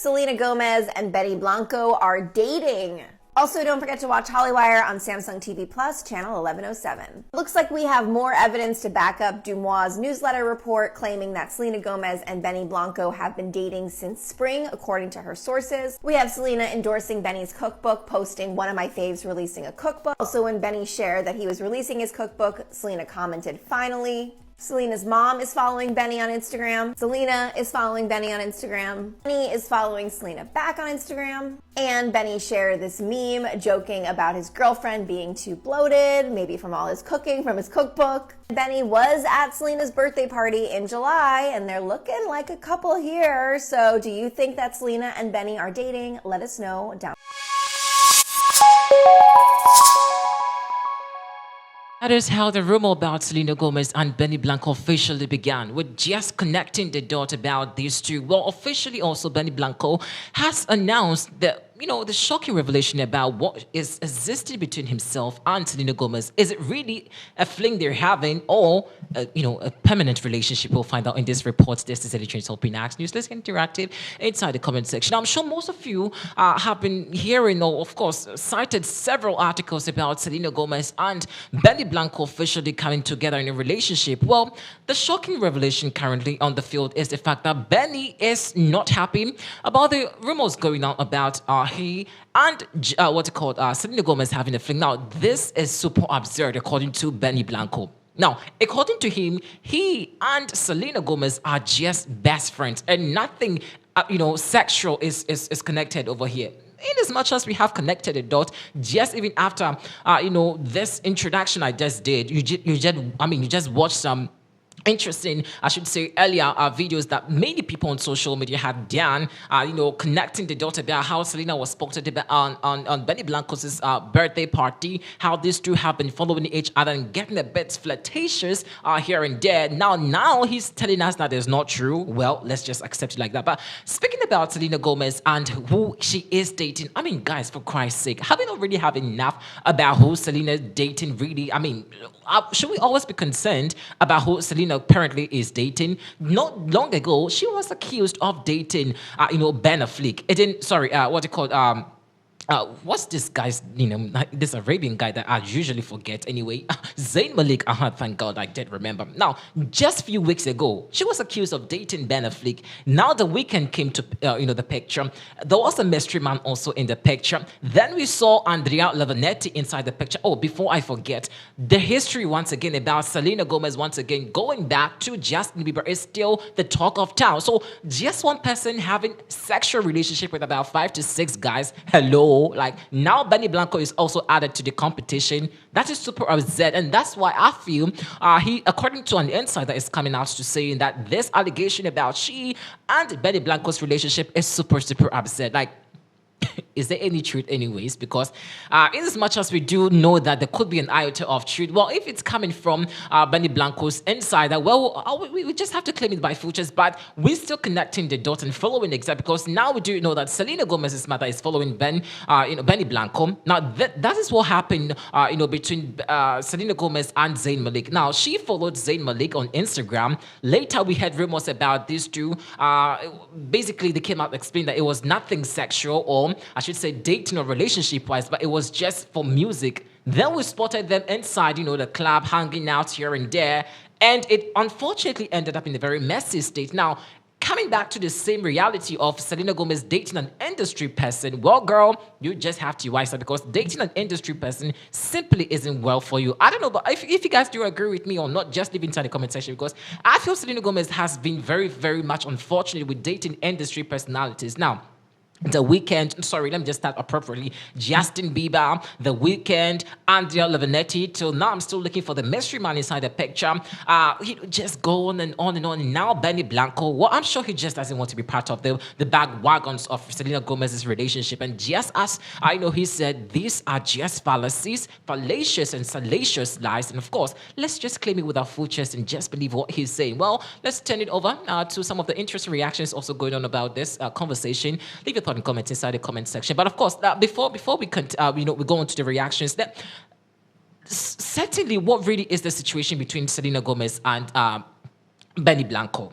Selena Gomez and Benny Blanco are dating. Also, don't forget to watch Hollywire on Samsung TV Plus, channel 1107. Looks like we have more evidence to back up Dumois' newsletter report claiming that Selena Gomez and Benny Blanco have been dating since spring, according to her sources. We have Selena endorsing Benny's cookbook, posting "One of my faves releasing a cookbook." Also, when Benny shared that he was releasing his cookbook, Selena commented, "Finally." Selena's mom is following Benny on Instagram. Selena is following Benny on Instagram. Benny is following Selena back on Instagram. And Benny shared this meme joking about his girlfriend being too bloated, maybe from all his cooking from his cookbook. Benny was at Selena's birthday party in July, and they're looking like a couple here. So do you think that Selena and Benny are dating? Let us know down. That is how the rumor about Selena Gomez and Benny Blanco officially began, with just connecting the dot about these two. Well, officially also Benny Blanco has announced that, the shocking revelation about what is existing between himself and Selena Gomez. Is it really a fling they're having, or a permanent relationship? We'll find out in this report. This is Edition Helping Ask News. Let's get interactive inside the comment section. I'm sure most of you have been hearing, or of course cited several articles about Selena Gomez and Benny Blanco officially coming together in a relationship. Well, the shocking revelation currently on the field is the fact that Benny is not happy about the rumors going on about he and Selena Gomez having a fling. Now, this is super absurd, according to Benny Blanco. Now, according to him, he and Selena Gomez are just best friends, and nothing, sexual is connected over here. In as much as we have connected a dot, just even after, this introduction I just did, you just watched some interesting, I should say, earlier videos that many people on social media had done, connecting the dot about how Selena was spotted about on Benny Blanco's birthday party, how these two have been following each other and getting a bit flirtatious here and there. Now he's telling us that is not true. Well, let's just accept it like that. But speaking about Selena Gomez and who she is dating, guys, for Christ's sake, have we not really have enough about who Selena is dating, really? Should we always be concerned about who Selena apparently is dating? Not long ago, she was accused of dating, Ben Affleck. What's this guy's, this Arabian guy that I usually forget anyway? Zayn Malik. Thank God I did remember. Now, just a few weeks ago, she was accused of dating Ben Affleck. Now the weekend came to, the picture. There was a mystery man also in the picture. Then we saw Andrea Lavanetti inside the picture. Oh, before I forget, the history once again about Selena Gomez once again going back to Justin Bieber is still the talk of town. So just one person having sexual relationship with about 5 to 6 guys. Hello. Like, now Benny Blanco is also added to the competition. That is super upset, and that's why I feel he, according to an insider, is coming out to saying that this allegation about she and Benny Blanco's relationship is super upset. Like, is there any truth anyways? Because in as much as we do know that there could be an iota of truth, well, if it's coming from Benny Blanco's insider, well, we just have to claim it by futures, but we're still connecting the dots and following exactly, because now we do know that Selena Gomez's mother is following Benny Blanco. Now, that is what happened, between Selena Gomez and Zayn Malik. Now, she followed Zayn Malik on Instagram. Later, we had rumors about these two. Basically, they came out and explained that it was nothing sexual, or I should say dating or relationship-wise, but it was just for music. Then we spotted them inside, the club, hanging out here and there, and it unfortunately ended up in a very messy state. Now, coming back to the same reality of Selena Gomez dating an industry person, well, girl, you just have to wise up, because dating an industry person simply isn't well for you. I don't know, but if you guys do agree with me or not, just leave inside the comment section, because I feel Selena Gomez has been very, very much unfortunate with dating industry personalities. Now, The Weeknd, sorry, let me just start appropriately. Justin Bieber, The Weeknd, Andrea Lavanetti. Till now, I'm still looking for the mystery man inside the picture. He just go on and on and on. And now Benny Blanco, well, I'm sure he just doesn't want to be part of the bag wagons of Selena Gomez's relationship. And just as I know, he said, these are just fallacies, fallacious and salacious lies. And of course, let's just claim it with our full chest and just believe what he's saying. Well, let's turn it over to some of the interesting reactions also going on about this conversation. Leave your thought and comments inside the comment section. But of course, before we we go into the reactions, that certainly what really is the situation between Selena Gomez and Benny Blanco.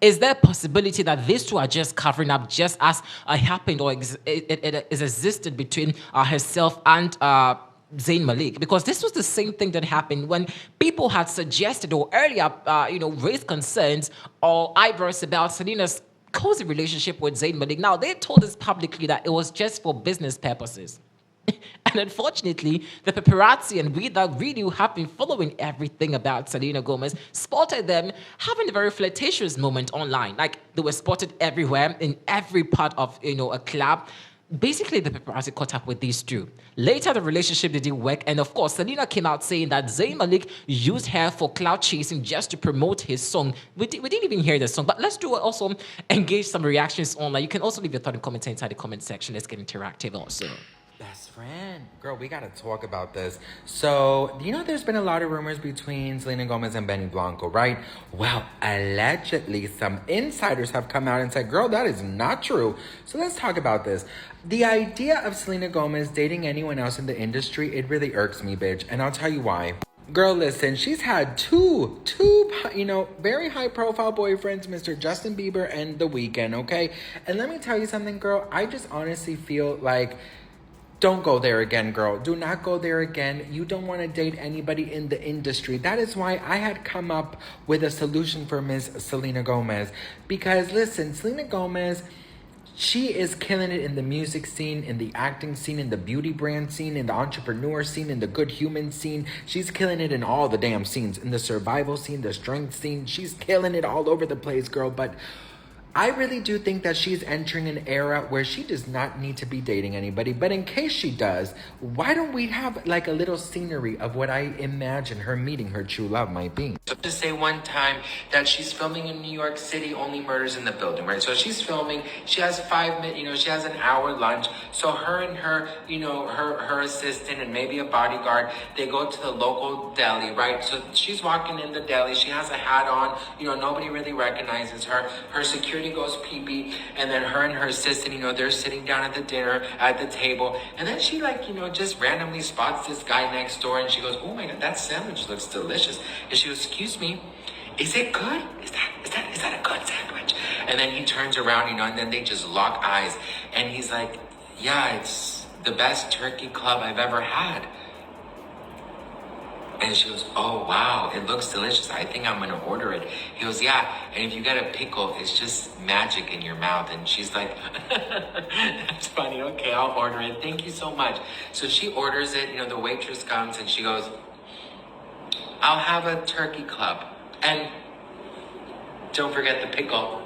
is there a possibility that these two are just covering up just as happened or it is existed between herself and Zayn Malik? Because this was the same thing that happened when people had suggested or earlier, raised concerns or eyebrows about Selena's cozy relationship with Zayn Malik. Now, they told us publicly that it was just for business purposes. And unfortunately, the paparazzi and we that really have been following everything about Selena Gomez spotted them having a very flirtatious moment online. Like, they were spotted everywhere, in every part of, a club. Basically, the paparazzi caught up with these two. Later, the relationship didn't work, and of course, Selena came out saying that Zayn Malik used her for clout chasing just to promote his song. We didn't even hear the song, but let's do also engage some reactions online. You can also leave your thought and comment inside the comment section. Let's get interactive also. Best friend. Girl, we gotta talk about this. So, there's been a lot of rumors between Selena Gomez and Benny Blanco, right? Well, allegedly, some insiders have come out and said, girl, that is not true. So let's talk about this. The idea of Selena Gomez dating anyone else in the industry, it really irks me, bitch. And I'll tell you why. Girl, listen, she's had two, very high-profile boyfriends, Mr. Justin Bieber and The Weeknd, okay? And let me tell you something, girl. I just honestly feel like, don't go there again, girl. Do not go there again. You don't want to date anybody in the industry. That is why I had come up with a solution for Miss Selena Gomez. Because, listen, Selena Gomez, she is killing it in the music scene, in the acting scene, in the beauty brand scene, in the entrepreneur scene, in the good human scene. She's killing it in all the damn scenes. In the survival scene, the strength scene. She's killing it all over the place, girl. But I really do think that she's entering an era where she does not need to be dating anybody. But in case she does, why don't we have like a little scenery of what I imagine her meeting her true love might be? So to say one time that she's filming in New York City, Only Murders in the Building, right? So she's filming, she has 5 minutes, she has an hour lunch. So her and her, her assistant and maybe a bodyguard, they go to the local deli, right? So she's walking in the deli, she has a hat on, nobody really recognizes her. Her security goes pee-pee, and then her and her assistant, they're sitting down at the dinner at the table, and then she just randomly spots this guy next door, and she goes, oh my god, that sandwich looks delicious. And she goes, excuse me, is it good? Is that a good sandwich? And then he turns around, and then they just lock eyes, and he's like, yeah, it's the best turkey club I've ever had. And she goes, oh, wow, it looks delicious. I think I'm going to order it. He goes, yeah, and if you get a pickle, it's just magic in your mouth. And she's like, that's funny. Okay, I'll order it. Thank you so much. So she orders it. The waitress comes and she goes, I'll have a turkey club. And don't forget the pickle.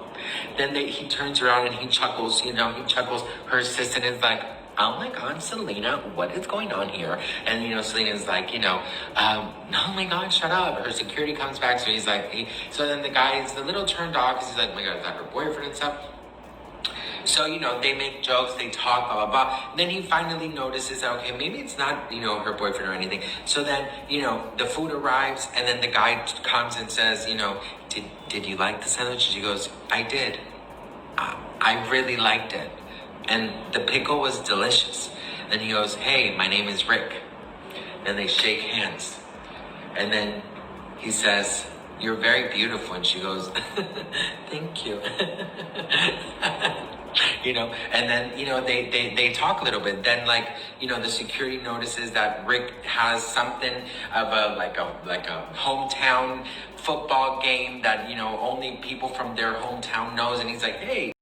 Then he turns around and he chuckles, Her assistant is like, oh my god, Selena, what is going on here? And, Selena's like, oh my god, shut up. Her security comes back, so he's like, so then the guy is a little turned off, because he's like, oh my god, is that her boyfriend and stuff? So, they make jokes, they talk, blah, blah, blah. And then he finally notices that, okay, maybe it's not, her boyfriend or anything. So then, the food arrives, and then the guy comes and says, did you like the sandwich? She goes, I did. I really liked it. And the pickle was delicious. Then he goes, hey, my name is Rick. Then they shake hands. And then he says, you're very beautiful. And she goes, thank you. And then, they talk a little bit. Then, the security notices that Rick has something of a hometown football game that, only people from their hometown knows. And he's like, hey,